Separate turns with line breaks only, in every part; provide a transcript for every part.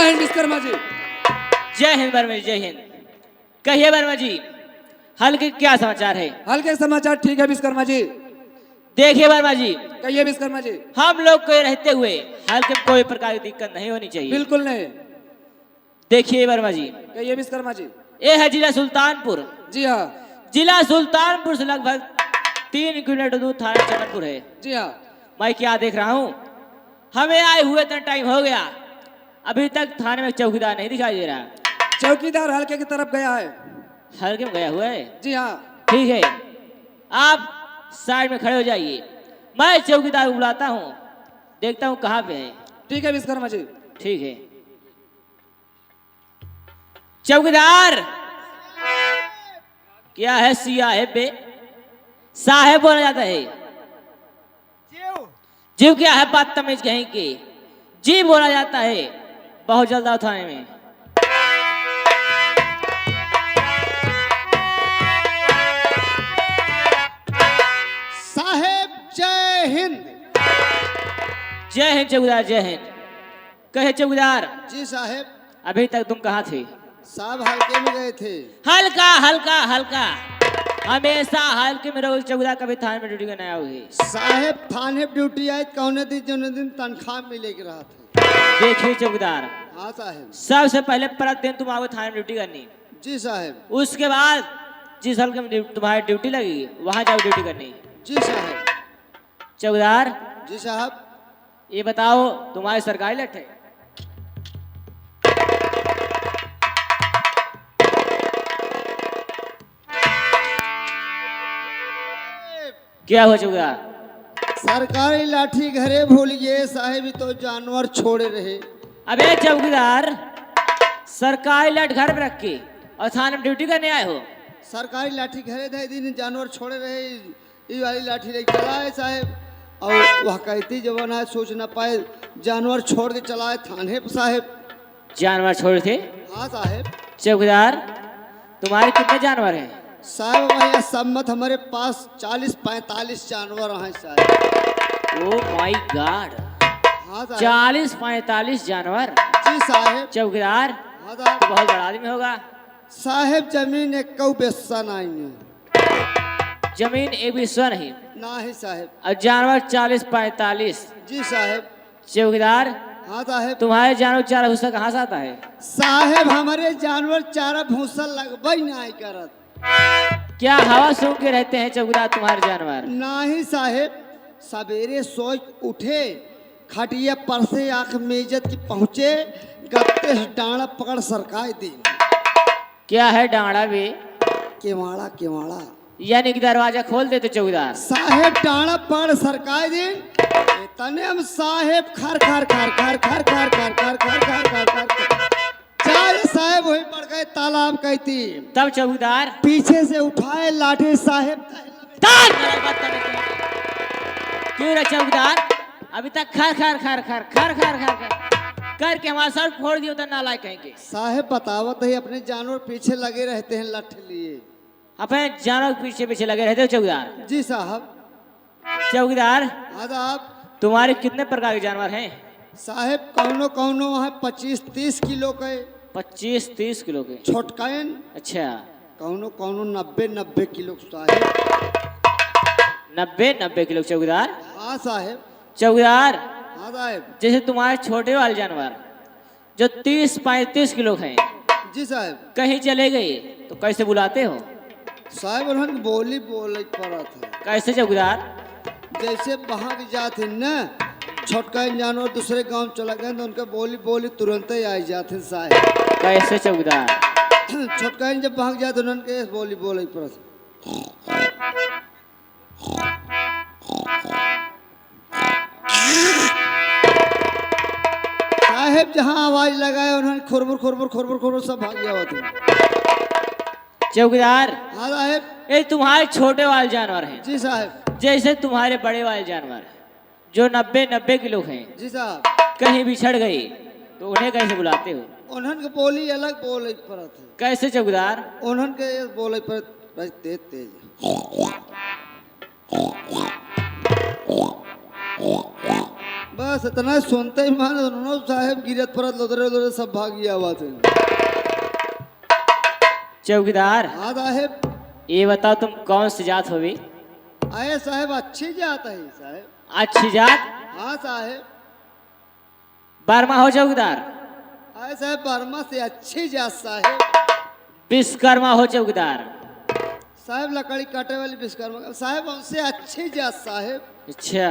हिंद विश्वकर्मा जी।
जय हिंद वर्मा जी, जय हिंद। कहिए वर्मा जी, हाल के क्या समाचार है?
हाल के समाचार ठीक है विश्वकर्मा जी।
देखिए वर्मा जी,
कहिए विश्वकर्मा जी।
हम लोग को रहते हुए हाल के कोई प्रकार की दिक्कत नहीं होनी चाहिए।
बिल्कुल नहीं।
देखिए वर्मा जी,
कहिए विश्वकर्मा जी।
ये है जिला सुल्तानपुर।
जी हाँ।
जिला सुल्तानपुर से लगभग 3 किलोमीटर दूर थाना चमनपुर है।
जी हाँ।
मैं क्या देख रहा हूँ, हमें आए हुए इतना टाइम हो गया, अभी तक थाने में चौकीदार नहीं दिखाई दे रहा।
चौकीदार हल्के की तरफ गया है।
हल्के में गया हुआ है?
जी हाँ।
ठीक है, आप साइड में खड़े हो जाइए, मैं चौकीदार को बुलाता हूँ, देखता हूँ कहाँ पे है।
ठीक है विश्वकर्मा जी।
ठीक है। चौकीदार, क्या है सिया है बे? साहेब बोला जाता है। जीव क्या है बदतमीज कहीं की? जी बोला जाता है। बहुत जल्द आओ थाने में।
साहेब जय हिंद।
जय हिंद चौकीदार, जय हिंद। कहे चौकीदार,
जी साहेब।
अभी तक तुम कहाँ थे?
साहब हल्के में गए थे।
हल्का हल्का हल्का, हमेशा हल्के में रहोगे चौकीदार, कभी थाने में ड्यूटी करने आओगे।
साहेब थाने ड्यूटी आए कौने दिन जौने दिन तनख्वाह मिले के रहा थे।
देखिए चौकीदार,
हाँ साहेब।
सबसे पहले प्रतिदिन तुम आओगे थाने में ड्यूटी करनी।
जी साहेब।
उसके बाद जिस हल्के में तुम्हारी ड्यूटी लगेगी वहां जाओ ड्यूटी करनी।
जी साहेब।
चौकीदार,
जी साहब।
ये बताओ तुम्हारी सरकारी लट है? क्या हुआ चौकीदार?
सरकारी लाठी घरे भूलिए साहेब, ही तो जानवर छोड़े रहे।
अबे चौकीदार, सरकारी लट घर में रख के और थाने में ड्यूटी करने आए हो?
सरकारी लाठी घरे दे दिन जानवर छोड़े रहे, ये वाली लाठी लेके चलाए साहेब। और वह कहती जवान है सोच ना पाए, जानवर छोड़ के चलाए थाने पर साहेब।
जानवर छोड़े थे?
हाँ साहेब।
चौकीदार, तुम्हारे कितने जानवर हैं?
साहब भैया सम्मत हमारे पास 40-45 जानवर हैं साहब।
ओ माय गॉड,
हाँ साहब।
40-45 जानवर?
जी साहब।
चौकीदार,
हाँ
तो
साहब।
बहुत बड़ा आदमी होगा।
साहेब जमीन एक बेस्सा नहीं है।
जमीन एक भी स्व नहीं?
ना ही साहेब।
और जानवर 40-45?
जी साहेब।
चौकीदार,
हाँ साहेब।
तुम्हारे जानवर चारा भूसा कहाँ से आता है?
साहेब हमारे जानवर चारा भूसा लगभग नहीं करत।
क्या हवा सूंघ के रहते हैं चौकीदार तुम्हारे जानवर?
ना ही साहेब, सवेरे सोच उठे, खटिया पर से आंख मेजत की पहुँचे, गत्ते से डांडा पकड़ सरकाई दी।
क्या है डांडा भी?
केवाड़ा केवाड़ा,
यानी कि दरवाजा खोल देते चौकीदार?
साहेब डांडा पकड़ सरकाई दी। तने हम साहेब खर खर खर खर खर खर खर खर खर खर खर खर चार साहेब वही पड़ गए तालाब कहती।
तब चौकीदार
पीछे से उठाए लाठी साहेब।
क्यों रे चौकीदार, अभी तक खर खर खर खर खर खर खर खर करके हमारा सर फोड़ दिया, उधर नालायक कहेंगे।
साहेब बतावत है अपने जानवर पीछे लगे रहते हैं लठ लिए।
अपने जानवर के पीछे पीछे लगे रहते हो चौकीदार?
जी साहब।
चौकीदार,
हाँ साहब।
तुम्हारे कितने प्रकार के जानवर हैं?
साहेब कौनो कौनो है 25-30 किलो के।
25-30 किलो के?
छोटकायन।
अच्छा।
कौनो कौनो 90-90 किलो साहेब।
90-90 किलो चौकीदार?
हाँ साहेब।
चौकीदार,
हाँ साहेब।
जैसे तुम्हारे छोटे वाले जानवर जो 30-35 किलो हैं,
जी साहब।
कहीं चले गए तो कैसे बुलाते हो?
साहब उन्होंने बोली बोले पड़ा था।
कैसे चौकीदार?
जैसे वहाँ की जाते न छोटका जानवर दूसरे गांव चला गए तो उनका बोली बोली तुरंत ही आ जाते साहब।
कैसे चौकीदार?
छोटका जब भाग जाते उन्होंने बोली बोले पड़ा था। साहेब जहाँ आवाज लगाए उन्होंने खुरबुर खुरबुर खुरबुर खुरबुर सब भाग गया होता।
चौकीदार,
हाँ साहेब।
ये तुम्हारे छोटे वाले जानवर हैं?
जी साहब।
जैसे तुम्हारे बड़े वाले जानवर जो 90-90 किलो हैं, जी
साहब,
कहीं बिछड़ गए तो उन्हें कैसे बुलाते हो?
उन्होंने बोली अलग बोले पड़ा था।
कैसे चौकीदार?
उन्होंने बोले पर तेज तेज। बस इतना सुनते ही मान दोनों साहेब गिरत परत लोदरे लोदरे सब भागी आवाज है।
चौकीदार,
हाँ साहेब।
ये बताओ तुम कौन सी जात हो भी?
आए साहेब अच्छी जात है साहेब।
अच्छी जात?
हाँ साहेब।
बर्मा हो चौकीदार?
आए साहेब बर्मा से अच्छी जात साहेब।
विश्वकर्मा हो चौकीदार?
साहेब लकड़ी काटे वाली विश्वकर्मा साहेब उनसे अच्छी जात साहेब।
अच्छा,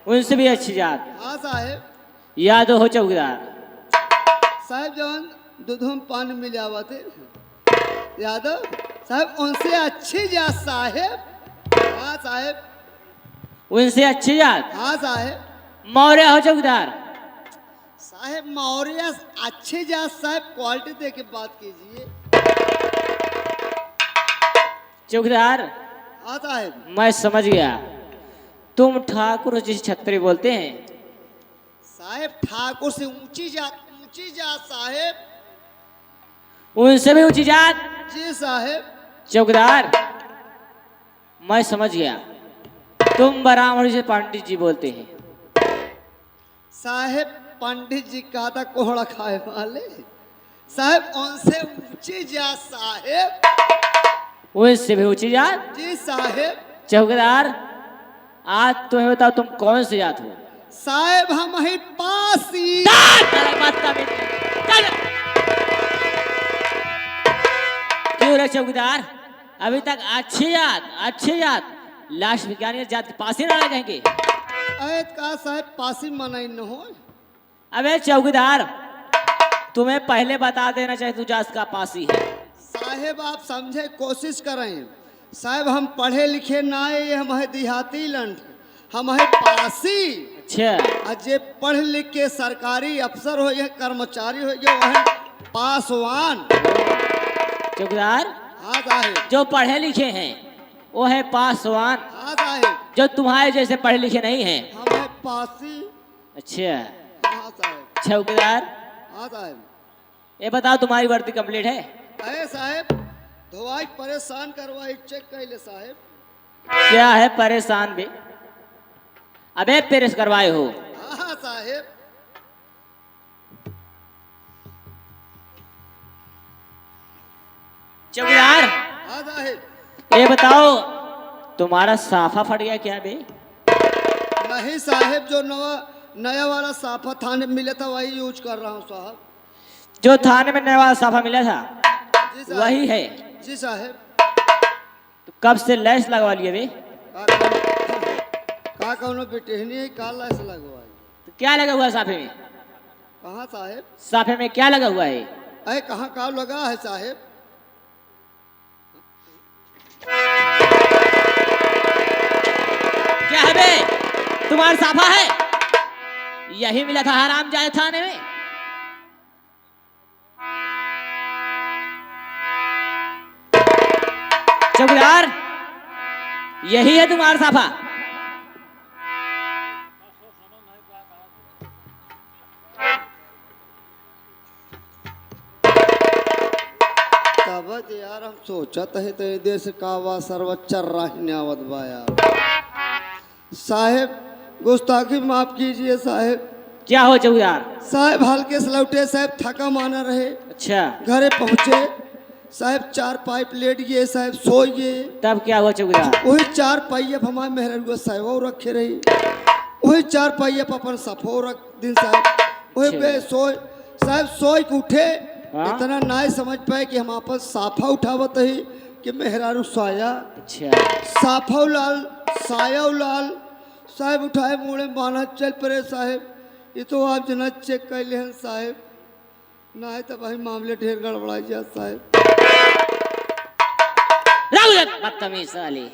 उनसे भी अच्छी जात।
हाँ साहेब।
यादव हो चौकीदार?
साहेब जवान दूध में पानी मिल जावा थे यादव साहब उनसे अच्छी जात साहेब। हाँ साहेब।
उनसे अच्छी जात?
हाँ साहेब।
मौर्य हो चौकीदार?
साहेब मौर्य अच्छी जात साहेब, क्वालिटी दे के बात कीजिए।
चौकीदार,
हाँ साहेब।
मैं समझ गया, तुम ठाकुर जिस छत्री बोलते हैं।
साहेब ठाकुर से ऊंची जात साहेब।
उनसे भी ऊंची जात?
जी साहेब।
चौकीदार, मैं समझ गया, तुम ब्राह्मण से पंडित जी बोलते हैं।
साहेब पंडित जी कहा था कोहड़ा खाए वाले साहेब, उनसे ऊंची जात साहेब।
उनसे भी ऊंची जात?
जी साहेब। चौकीदार,
आज तुम्हें बताओ तुम कौन सी जात हो?
साहेब हम ही पासी।
क्यों रे चौकीदार, अभी तक अच्छी जात लास्ट विज्ञानी जात के पास ही ना रहेंगे?
अरे का साहेब पासी मनाई न हो।
अबे चौकीदार, तुम्हें पहले बता देना चाहिए तू जात का पासी है।
साहेब आप समझे कोशिश करें साहेब, हम पढ़े लिखे ना है, हम है देहाती लंड, हम है पासी।
अच्छा,
अजय पढ़ लिख के सरकारी अफसर हो या कर्मचारी हो या वह पासवान।
चौकीदार,
हाँ साहेब।
जो पढ़े लिखे हैं वो है पासवान,
हाँ साहेब।
जो तुम्हारे जैसे पढ़े लिखे नहीं हैं।
हम है पासी।
अच्छा
हाँ साहेब।
चौकीदार,
हाँ साहेब।
ये बताओ तुम्हारी वर्दी कंप्लीट है?
अरे साहेब धोवाई परेशान करवाई चेक कैले साहेब।
क्या है परेशान भी? अबे प्रेस करवाए हो?
हाँ साहेब।
चौकीदार,
हाँ साहेब।
ये बताओ तुम्हारा साफा फट गया क्या बे?
नहीं साहेब, जो नया वाला साफा थाने में मिला था वही यूज कर रहा हूँ साहब।
जो थाने में नया वाला साफा मिला था
जी साहब।
वही है?
जी साहेब।
तो कब से लैस लगवा लिए बे?
का कौनो बेटेहनी है का लाइस लगवाई?
तो क्या लगा हुआ है साफे में?
कहाँ साहेब?
साफे में क्या लगा हुआ है?
अरे कहाँ का लगा है साहेब?
क्या है बे? तुम्हारा साफा है? यही मिला था हराम जाए थाने में। चौकीदार, यही है तुम्हारा साफा?
तब यार हम सोचत है तो देश का वा सर्वोच्च राहन्यावत बा यार। साहेब गुस्ताखी माफ कीजिए साहेब।
क्या हो चौकीदार?
साहेब हल्के से लौटे साहेब, थका माना रहे।
अच्छा,
घरे पहुँचे साहेब, 4 पाइप लेट गए साहेब, सो गए।
तब क्या हुआ चौकीदार?
वही 4 पहिए हमारे मेहर साहब रखे रही, वही 4 पहिए अपन सफो रख दिन साहब। वही पे सोए साहब, सोए के उठे।
हाँ?
इतना ना समझ पाए कि हम अपन साफा उठावत ही कि मेहरारू साया।
अच्छा,
साफा लाल साया लाल साहेब उठाए मुड़े माना चल पड़े साहेब। ये तो आप जना चेक कर ले साहेब, ना है तो भाई मामले ढेर गड़बड़ाई जा साहेब।
बदतमीज साली।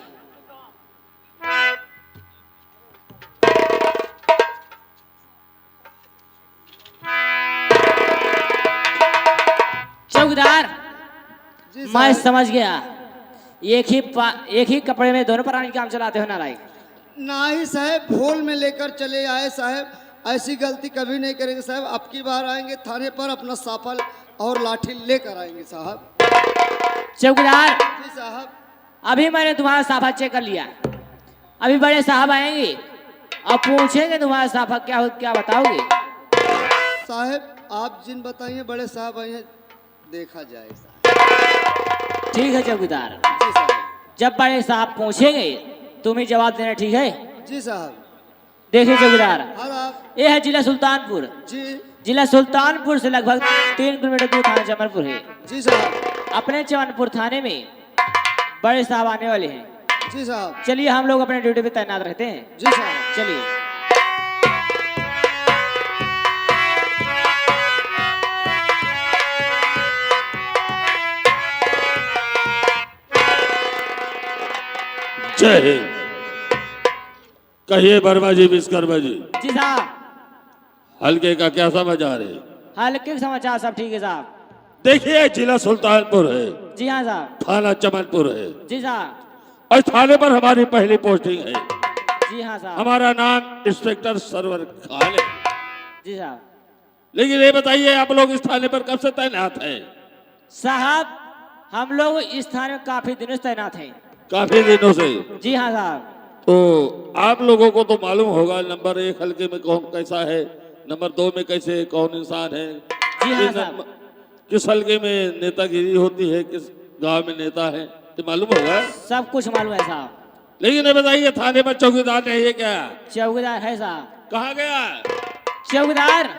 चौकीदार,
जी
मैं
साहब।
समझ गया, एक ही कपड़े में दोनों प्राणी काम चलाते हो नालायक।
ना ही साहब, भूल में लेकर चले आए साहब, ऐसी गलती कभी नहीं करेंगे साहब। अब की बार आएंगे थाने पर अपना साफल और लाठी लेकर आएंगे साहब।
चौकीदार,
जी साहब।
अभी मैंने तुम्हारा साफा चेक कर लिया, अभी बड़े साहब आएंगे अब पूछेंगे तुम्हारा साफा क्या हो, क्या बताओगे?
साहब आप जिन बताइए बड़े साहब आइए, देखा जाए साहब।
ठीक है चौकीदार,
जी साहब।
जब बड़े साहब पूछेंगे तुम ही जवाब देना, ठीक है?
जी साहब।
देखिए चौकीदार,
हाँ आप।
ये है जिला सुल्तानपुर।
जी।
जिला सुल्तानपुर से लगभग 3 किलोमीटर दूर थाना चमनपुर है।
जी साहब।
अपने चमनपुर थाने में बड़े साहब आने वाले हैं।
जी साहब।
चलिए हम लोग अपने ड्यूटी पे तैनात रहते हैं।
जी साहब।
चलिए।
जय हिंद। कहिए वर्मा जी, विश्वकर्मा जी,
जी साहब,
हल्के का क्या समाचार है?
हल्के समाचार सब ठीक है साहब।
देखिए जिला सुल्तानपुर है,
जी हाँ साहब।
थाना चमनपुर है,
जी साहब।
और थाने पर हमारी पहली पोस्टिंग है।
जी हाँ साहब।
हमारा नाम इंस्पेक्टर सरवर खान है।
जी साहब।
लेकिन ये बताइए आप लोग इस थाने पर कब से तैनात हैं?
साहब हम लोग इस थाने में काफी दिनों से तैनात हैं।
काफी दिनों से।
जी हाँ साहब।
तो आप लोगों को तो मालूम होगा नंबर 1 हल्के में कौन कैसा है, नंबर 2 में कैसे कौन इंसान है,
जी हाँ साहब।
किस हल्के में नेतागिरी होती है, किस गांव में नेता है, तो मालूम होगा।
सब कुछ मालूम है साहब।
लेकिन ये बताइए थाने पर चौकीदार नहीं है क्या?
चौकीदार है साहब।
कहाँ गया?
चौकीदार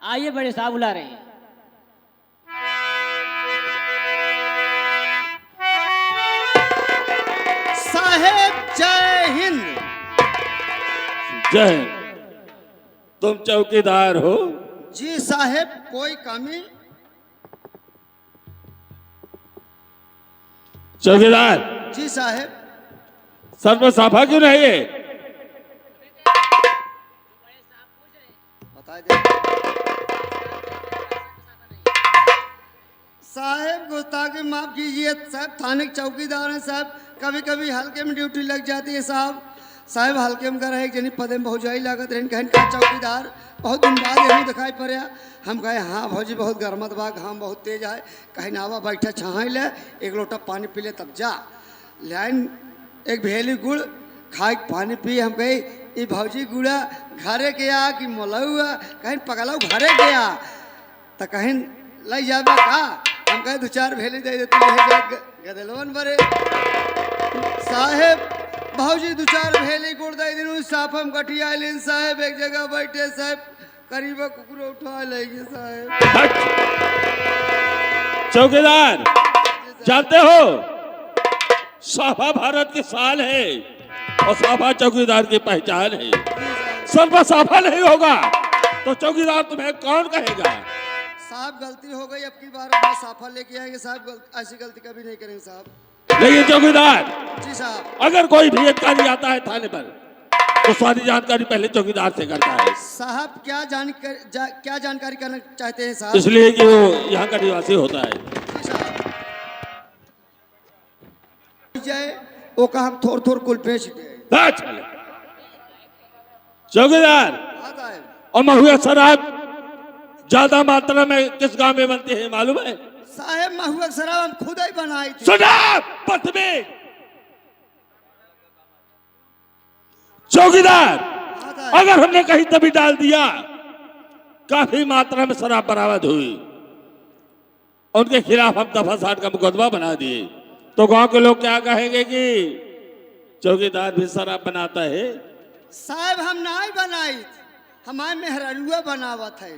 आइए, बड़े साहब बुला रहे हैं।
साहेब जय हिंद।
जय हिंद। तुम चौकीदार हो?
जी साहेब, कोई कमी?
चौकीदार
जी साहेब।
सर में साफा क्यों नहीं है?
बता दे साहेब, गुस्ताखी माफ कीजिए साहब, थाने के चौकीदार हैं साहब, कभी कभी हल्के में ड्यूटी लग जाती है साहब। साहब हल्के में कर रहे जनी पदे में भौजाई लागत रहे, कहें का चौकीदार बहुत दिन बाद यही दिखाई पड़े। हम कहे हाँ भौजी बहुत गर्मत बा, घाम बहुत तेज है। कहीं नावा बैठा छाई ले, एक लोटा पानी पी ले तब जा। लाइन एक भेली गुड़ खाए पानी पी। हम कहे ये भौजी गुड़ा घरे गया कि मोलौआ, कहीं पगलाऊ घरे गया तो कहीं लई जाबा का। हम कहे 2-4 भेली दे देती है गदलवन बरे। साहेब भौजी 2-4 भेली गुड़ दे दिन साफ हम गठिया लेन साहेब, एक जगह बैठे साहेब करीब कुकुर उठा लेंगे साहेब।
चौकीदार जानते हो साफा भारत की शान है और साफा चौकीदार की पहचान है। सर पर साफा नहीं होगा तो चौकीदार तुम्हें कौन कहेगा?
साहब गलती हो गई, अब की बार अपना साफा लेके आएंगे साहब, ऐसी गलती कभी नहीं करेंगे साहब।
लेकिन चौकीदार
जी साहब।
अगर कोई भी अधिकारी आता है थाने पर तो सारी जानकारी पहले चौकीदार से करता है।
साहब क्या जानकारी करना चाहते हैं साहब?
इसलिए कि वो यहाँ का निवासी होता है।
जी साहब। जय वो का हम थोड़ थोड़ कुल पेश दे।
चले चौकीदार,
आता है
और महुआ शराब ज्यादा मात्रा में किस गांव में बनती है मालूम है?
साहेब महुआ शराब हम खुद ही बनाई थी।
शराब बदतमीज! चौकीदार
आता है।
अगर हमने कहीं तभी डाल दिया, काफी मात्रा में शराब बरामद हुई, उनके खिलाफ हम दफा 60 का मुकदमा बना दिए तो गांव के लोग क्या कहेंगे कि चौकीदार भी शराब बनाता है?
साहब हम नहीं बनाई, हमारे मेहरानुआ बनावत है।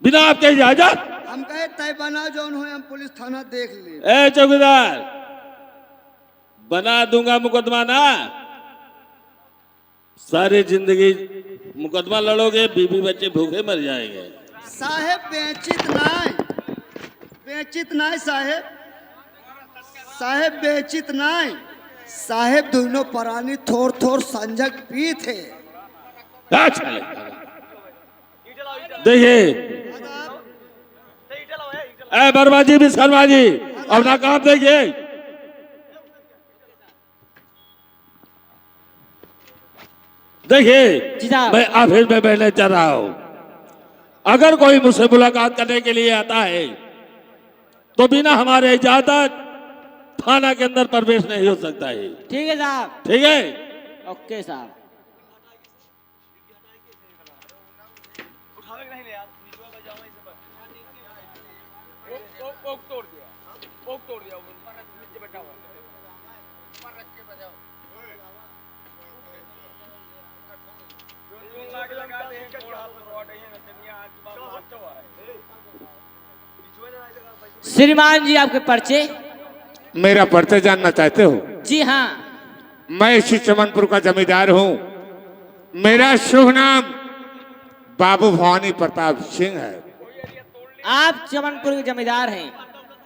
बिना आपके इजाजत?
हम कहे तय बना जो हो, हम पुलिस थाना देख ले।
ए चौकीदार, बना दूंगा मुकदमा ना, सारी जिंदगी मुकदमा लड़ोगे, बीवी बच्चे भूखे मर जाएंगे।
साहेब बेचित नहीं साहेब, साहेब बेचित नहीं साहेब, दोनों परानी थोड़ थोड़ संजक पी थे।
देखिए ए वर्मा जी, विश्वकर्मा जी, अपना काम देखिए। देखिए
जी साहब।
मैं ऑफिस में बैठने चल रहा हूं, अगर कोई मुझसे मुलाकात करने के लिए आता है तो बिना हमारे इजाजत थाना के अंदर प्रवेश नहीं हो सकता है।
ठीक है साहब।
ठीक है?
ओके साहब। श्रीमान जी आपके पर्चे।
मेरा परिचय जानना चाहते हो?
जी हाँ।
मैं इसी चमनपुर का जमींदार हूँ। मेरा शुभ नाम बाबू भवानी प्रताप सिंह है।
आप चमनपुर के जमींदार हैं।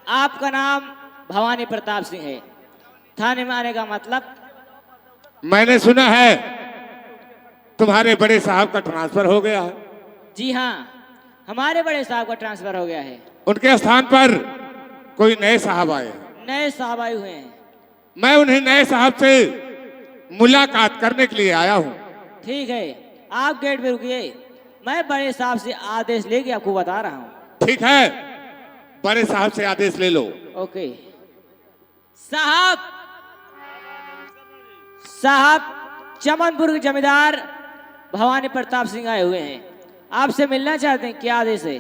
आपका नाम भवानी प्रताप सिंह है। थाने में आने का मतलब?
मैंने सुना है तुम्हारे बड़े साहब का ट्रांसफर हो गया है।
जी हाँ, हमारे बड़े साहब का ट्रांसफर हो गया है।
उनके स्थान पर कोई नए साहब आए हैं।
नए साहब आए हुए हैं।
मैं उन्हें नए साहब से मुलाकात करने के लिए आया हूँ।
ठीक है, आप गेट पे रुकिए, मैं बड़े साहब से आदेश लेके आपको बता रहा हूँ।
ठीक है, बड़े साहब से आदेश ले लो।
ओके साहब। साहब, चमनपुर के जमींदार भवानी प्रताप सिंह आए हुए हैं, आपसे मिलना चाहते हैं। क्या आदेश है?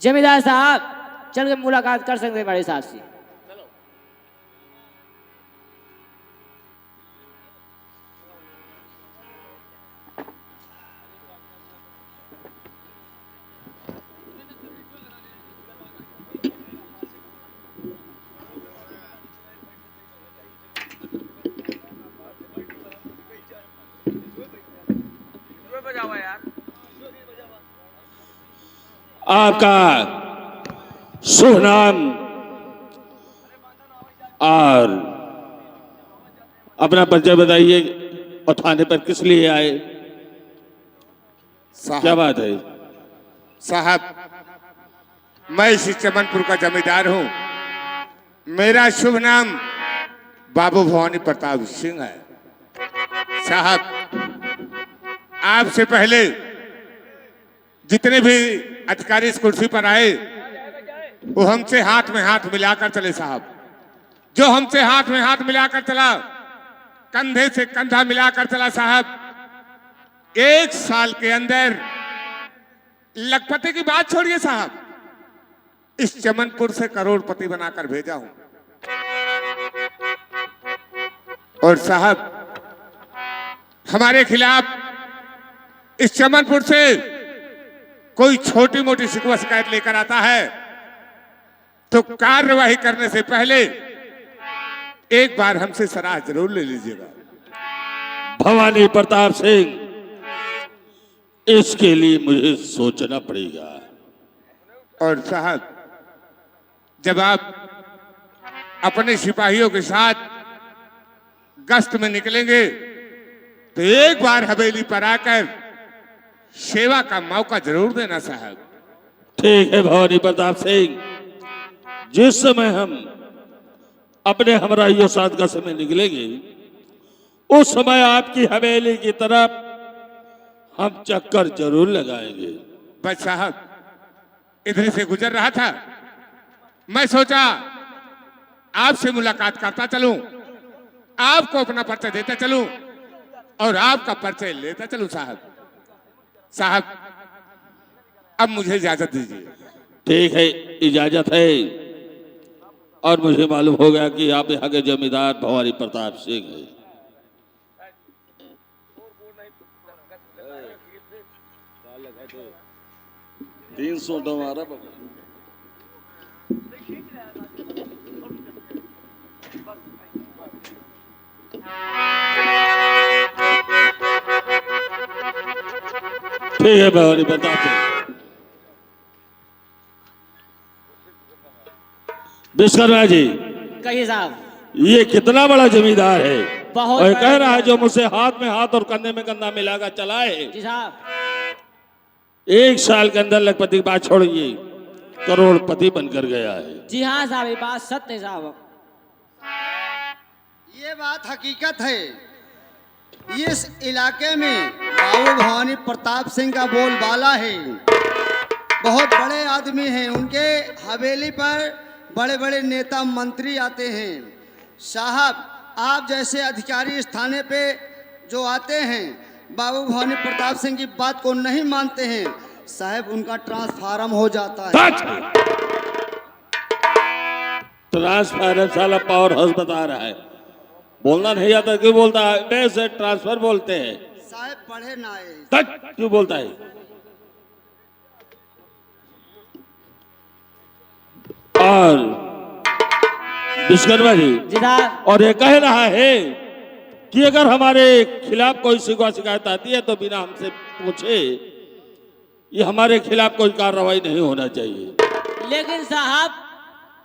जमींदार साहब, चल के मुलाकात कर सकते हैं बड़े साहब से।
आपका शुभ नाम और अपना परिचय बताइए और थाने पर किस लिए आए? क्या बात है? साहब, मैं इसी चमनपुर का जमींदार हूं। मेरा शुभ नाम बाबू भवानी प्रताप सिंह है। साहब, आपसे पहले जितने भी अधिकारी इस कुर्सी पर आए वो हमसे हाथ में हाथ मिलाकर चले। साहब, जो हमसे हाथ में हाथ मिलाकर चला, कंधे से कंधा मिलाकर चला, साहब, 1 साल के अंदर लखपति की बात छोड़िए साहब, इस चमनपुर से करोड़पति बनाकर भेजा हूं। और साहब, हमारे खिलाफ इस चमनपुर से कोई छोटी मोटी शिकवा शिकायत लेकर आता है तो कार्यवाही करने से पहले एक बार हमसे सलाह जरूर ले लीजिएगा। भवानी प्रताप सिंह, इसके लिए मुझे सोचना पड़ेगा। और साहब, जब आप अपने सिपाहियों के साथ गश्त में निकलेंगे तो एक बार हवेली पर आकर सेवा का मौका जरूर देना साहब। ठीक है भवानी प्रताप सिंह, जिस समय हम अपने हमराहियों साथ गश्त में निकलेंगे उस समय आपकी हवेली की तरफ हम चक्कर जरूर लगाएंगे। बस साहब, इधर से गुजर रहा था, मैं सोचा आपसे मुलाकात करता चलूं, आपको अपना परिचय देता चलूं और आपका परिचय लेता चलूं। साहब, अब मुझे इजाजत दीजिए। ठीक है, इजाजत है। और मुझे मालूम हो गया कि आप यहाँ के जमींदार भवानी प्रताप सिंह हैं। ठीक है भवानी प्रताप सिंह। विश्वकर्मा जी,
कहिए साहब।
ये कितना बड़ा जमींदार है,
बहुत
और
बड़ा
कह रहा है जो मुझसे हाथ में हाथ और कंधे में कंधा मिलाकर चला है,
जी साहब,
1 साल के अंदर लखपति की बात छोड़िए, करोड़पति बनकर गया है।
जी हाँ साहब, ये बात सत्य है साहब।
ये बात हकीकत है। इस इलाके में बाबू भवानी प्रताप सिंह का बोलबाला है। बहुत बड़े आदमी हैं, उनके हवेली पर बड़े बड़े नेता मंत्री आते हैं। साहब, आप जैसे अधिकारी इस थाने पे जो आते हैं, बाबू भवानी प्रताप सिंह की बात को नहीं मानते हैं साहब, उनका ट्रांसफार्म हो जाता है।
ट्रांसफर साला पावर हाउस बता रहा है, बोलना नहीं आता क्यों बोलता है? वैसे ट्रांसफर बोलते हैं
साहब, पढ़े ना आए।
क्यों बोलता है? और विश्वकर्मा जी
जी साहब।
और ये कह रहा है कि अगर हमारे खिलाफ कोई शिकायत आती है तो बिना हमसे पूछे ये हमारे खिलाफ कोई कार्रवाई नहीं होना चाहिए।
लेकिन साहब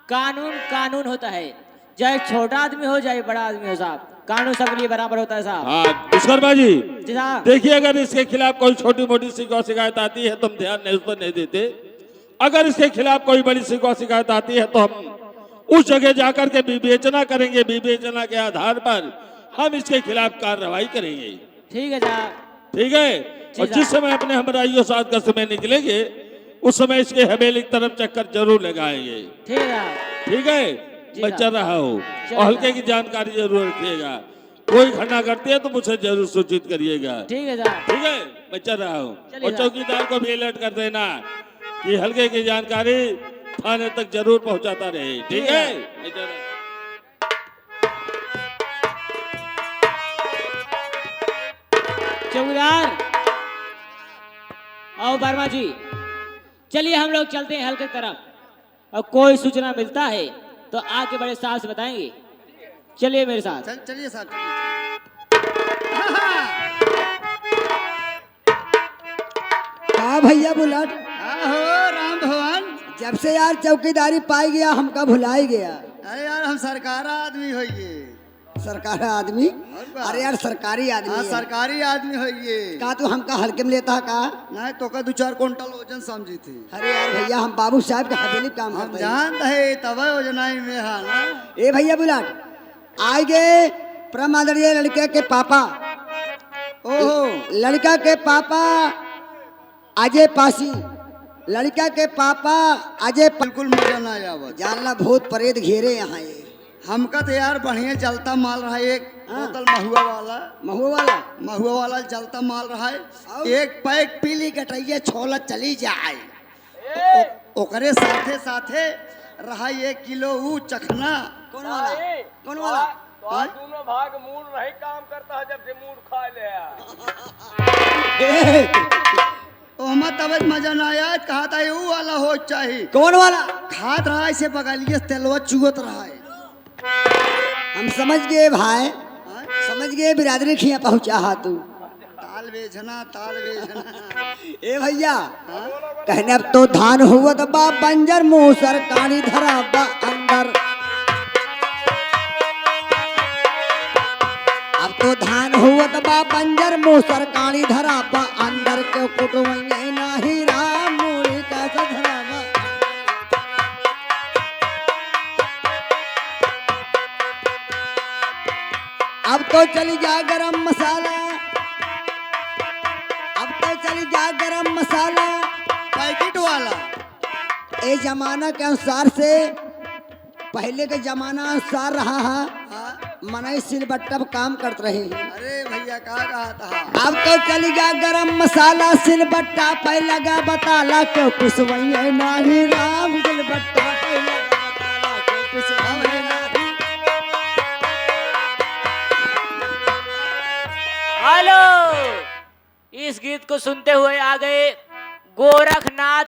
कानून कानून होता है, चाहे छोटा आदमी हो चाहे बड़ा आदमी हो साहब, कानून सबके लिए बराबर होता है साहब।
हाँ विश्वकर्मा जी
जी साहब।
देखिए, अगर इसके खिलाफ कोई छोटी मोटी शिकायत आती है तो हम ध्यान नहीं उस पर नहीं देते। अगर इसके खिलाफ कोई बड़ी शिकायत आती है तो हम उस जगह जाकर के विवेचना करेंगे, विवेचना के आधार पर हम इसके खिलाफ कार्रवाई करेंगे।
ठीक है साहब।
ठीक है। और जिस समय अपने हम राइयो साथ का समय निकलेंगे उस समय इसके हवेली की तरफ चक्कर जरूर लगाएंगे।
ठीक है साहब।
ठीक है।
जी
मैं
साहब।
चल रहा हूँ
चलिए
और हल्के
साहब।
की जानकारी जरूर रखिएगा। कोई घटना घटती है तो मुझे जरूर सूचित करिएगा।
ठीक है साहब।
ठीक है। मैं चल रहा हूँ।
चलिए
और
साहब।
चौकीदार को भी अलर्ट कर देना कि हल्के की जानकारी थाने तक जरूर पहुंचाता रहे। ठीक
ठीक
है।
है।
मैं चल रहा हूँ।
चौकीदार और वर्मा जी, चलिए हम लोग चलते हैं हल्के तरफ और कोई सूचना मिलता है तो आके बड़े साहब से बताएंगे। चलिए मेरे साथ।
चलिए साहब,
हाँ भैया बुलट,
हो राम भवन।
जब से यार चौकीदारी पाई गया हमका भुलाई गया।
अरे यार हम सरकार आदमी होइए।
सरकार आदमी?
का?
अरे यार सरकारी आदमी
हाँ
है।
सरकारी आदमी होइए।
का तू हमका हल्के में लेता है का?
नहीं तो का 2-4 क्विंटल वजन समझी थी।
अरे यार भैया हम बाबू साहब के हवेली में काम
हम
करते हैं।
जान रहे तब योजनाई में हाँ ना।
ए भैया बुलट, आए गए परमादरणीय लड़के के पापा,
ओहो,
लड़का के पापा अजय पासी, लड़का के पापा अजय
बिल्कुल मजा ना आवत।
जानला भूत प्रेत घेरे यहाँ ये।
हमका तो यार बढ़िया जलता माल रहा है। एक बोतल महुआ वाला,
महुआ वाला
जलता माल रहा है।
और?
एक पैक पीली गटैया छोला चली जाए। ओकरे साथे साथे रहा 1 किलो ऊ चखना।
कौन वाला? कौन वाला?
हाँ?
दोनों भाग मूड नहीं काम करता है जब से मूड खा ले।
ओहमा तब मजा ना आया। कहा था ऊ वाला हो चाहिए।
कौन वाला?
खात रहा है से बगलिए तेलवा चुगत रहा है।
हम समझ गए भाई,
हाँ?
समझ गए बिरादरी खिया पहुंचा हा तू।
ताल बेचना ताल बेचना।
ए भैया, कहने अब तो धान हुआ तो बा बंजर मुंह सरकारी धरा बा अंदर। अब तो धान हुआ तो बा बंजर मुंह सरकारी धरा बा अंदर के कुटुंब नाही राम मूरी का धरा बा। अब तो चली जा गरम मसाला, अब तो चली जा गरम मसाला।
पैकेट वाला।
ए जमाना के अनुसार से पहले के जमाना अनुसार रहा है,
हाँ?
मनई सिलबट्टा पर काम करते रहे हैं।
अरे भैया कहा कहा था।
अब तो चली जा गरम मसाला सिलबट्टा पे लगा बताला क्यों पिसवैया नाही राम सिलबट्टा पे लगा बताला क्यों पिसवैया नाही।
हेलो, इस गीत को सुनते हुए आ गए गोरखनाथ